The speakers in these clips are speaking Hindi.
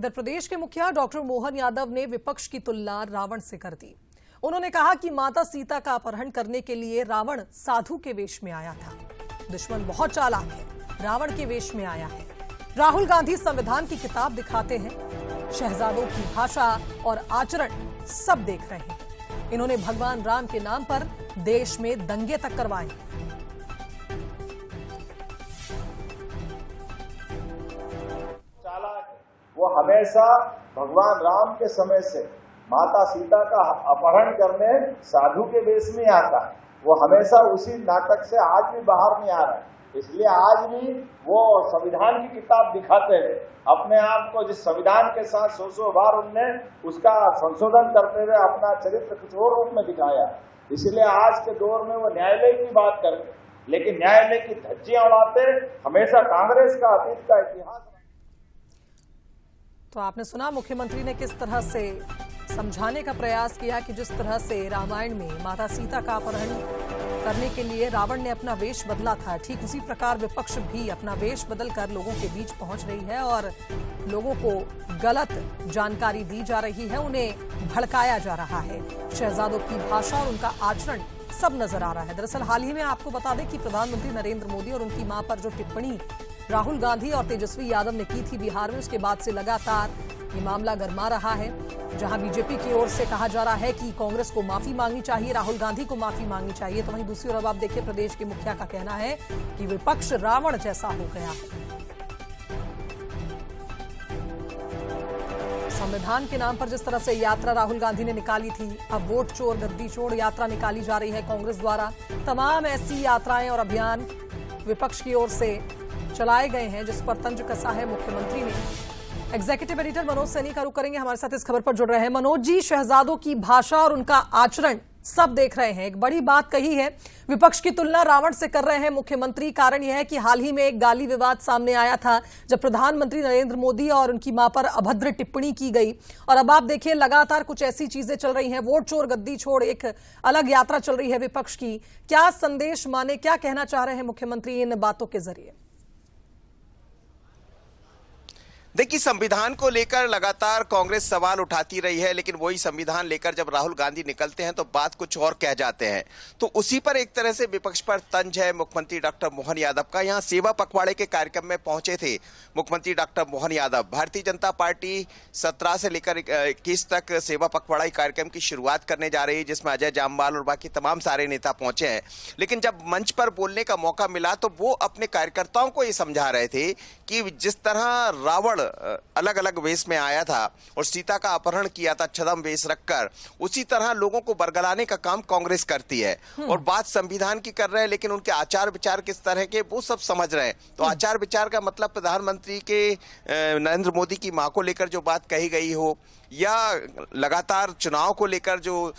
इधर प्रदेश के मुखिया डॉक्टर मोहन यादव ने विपक्ष की तुलना रावण से कर दी। उन्होंने कहा कि माता सीता का अपहरण करने के लिए रावण साधु के वेश में आया था। दुश्मन बहुत चालाक है, रावण के वेश में आया है। राहुल गांधी संविधान की किताब दिखाते हैं, शहजादों की भाषा और आचरण सब देख रहे हैं। इन्होंने भगवान राम के नाम पर देश में दंगे तक करवाए। वो हमेशा भगवान राम के समय से माता सीता का अपहरण करने साधु के वेश में आता है। वो हमेशा उसी नाटक से आज भी बाहर नहीं आ रहा है। इसलिए आज भी वो संविधान की किताब दिखाते हैं अपने आप को, जिस संविधान के साथ सौ बार उनने उसका संशोधन करते हुए अपना चरित्र कुछ और रूप में दिखाया। इसलिए आज के दौर में वो न्यायालय की बात करते, लेकिन न्यायालय की धज्जियां उड़ाते हमेशा कांग्रेस का अतीत का इतिहास। तो आपने सुना मुख्यमंत्री ने किस तरह से समझाने का प्रयास किया कि जिस तरह से रामायण में माता सीता का अपहरण करने के लिए रावण ने अपना वेश बदला था, ठीक उसी प्रकार विपक्ष भी अपना वेश बदलकर लोगों के बीच पहुंच रही है और लोगों को गलत जानकारी दी जा रही है, उन्हें भड़काया जा रहा है। शहजादों की भाषा और उनका आचरण सब नजर आ रहा है। दरअसल हाल ही में आपको बता दें कि प्रधानमंत्री नरेंद्र मोदी और उनकी मां पर जो टिप्पणी राहुल गांधी और तेजस्वी यादव ने की थी बिहार में, उसके बाद से लगातार ये मामला गरमा रहा है। जहां बीजेपी की ओर से कहा जा रहा है कि कांग्रेस को माफी मांगनी चाहिए, राहुल गांधी को माफी मांगनी चाहिए, तो वहीं दूसरी ओर अब आप देखिए प्रदेश के मुखिया का कहना है कि विपक्ष रावण जैसा हो गया है। संविधान के नाम पर जिस तरह से यात्रा राहुल गांधी ने निकाली थी, अब वोट चोर गद्दी चोर यात्रा निकाली जा रही है कांग्रेस द्वारा। तमाम ऐसी यात्राएं और अभियान विपक्ष की ओर से चलाए गए हैं जिस पर तंज कसा है मुख्यमंत्री ने। एग्जीक्यूटिव एडिटर मनोज सैनी का रुख करेंगे, हमारे साथ इस खबर पर जुड़ रहे हैं। मनोज जी, शहजादों की भाषा और उनका आचरण सब देख रहे हैं। एक बड़ी बात कही है, विपक्ष की तुलना रावण से कर रहे हैं मुख्यमंत्री। कारण यह है कि हाल ही में एक गाली विवाद सामने आया था जब प्रधानमंत्री नरेंद्र मोदी और उनकी मां पर अभद्र टिप्पणी की गई, और अब आप देखिए लगातार कुछ ऐसी चीजें चल रही हैं। वोट चोर गद्दी छोड़ एक अलग यात्रा चल रही है विपक्ष की। क्या संदेश माने, क्या कहना चाह रहे हैं मुख्यमंत्री इन बातों के जरिए? देखिए, संविधान को लेकर लगातार कांग्रेस सवाल उठाती रही है, लेकिन वही संविधान लेकर जब राहुल गांधी निकलते हैं तो बात कुछ और कह जाते हैं। तो उसी पर एक तरह से विपक्ष पर तंज है मुख्यमंत्री डॉक्टर मोहन यादव का। यहां सेवा पखवाड़े के कार्यक्रम में पहुंचे थे मुख्यमंत्री डॉक्टर मोहन यादव। भारतीय जनता पार्टी 17 से लेकर 21 तक सेवा पखवाड़ा कार्यक्रम की शुरुआत करने जा रही है, जिसमें अजय जामवाल और बाकी तमाम सारे नेता पहुंचे हैं। लेकिन जब मंच पर बोलने का मौका मिला तो वो अपने कार्यकर्ताओं को ये समझा रहे थे कि जिस तरह रावण अलग अलग वेश में आया था और सीता का अपहरण किया था छद्म वेश रखकर, उसी तरह लोगों को बरगलाने का काम कांग्रेस करती है। और बात संविधान की कर रहे हैं, लेकिन उनके आचार विचार किस तरह के वो सब समझ रहे हैं। तो आचार विचार का मतलब प्रधानमंत्री के नरेंद्र मोदी की मां को लेकर जो बात कही गई हो, या लगातार चुनाव को लेकर जो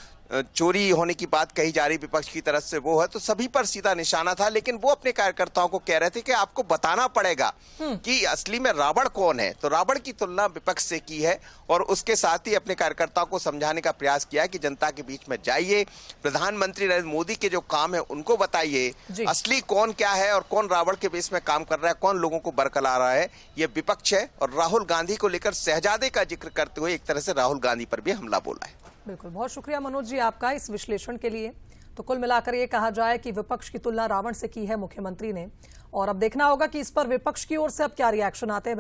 चोरी होने की बात कही जा रही विपक्ष की तरफ से, वो है तो सभी पर सीधा निशाना था। लेकिन वो अपने कार्यकर्ताओं को कह रहे थे कि आपको बताना पड़ेगा कि असली में रावण कौन है। तो रावण की तुलना विपक्ष से की है और उसके साथ ही अपने कार्यकर्ताओं को समझाने का प्रयास किया कि जनता के बीच में जाइए, प्रधानमंत्री नरेंद्र मोदी के जो काम है उनको बताइए, असली कौन क्या है और कौन रावण के बेस में काम कर रहा है, कौन लोगों को बरकला रहा है, ये विपक्ष है। और राहुल गांधी को लेकर शहजादे का जिक्र करते हुए एक तरह से राहुल गांधी पर भी हमला बोला है। बिल्कुल, बहुत शुक्रिया मनोज जी आपका इस विश्लेषण के लिए। तो कुल मिलाकर ये कहा जाए कि विपक्ष की तुलना रावण से की है मुख्यमंत्री ने, और अब देखना होगा कि इस पर विपक्ष की ओर से अब क्या रिएक्शन आते हैं।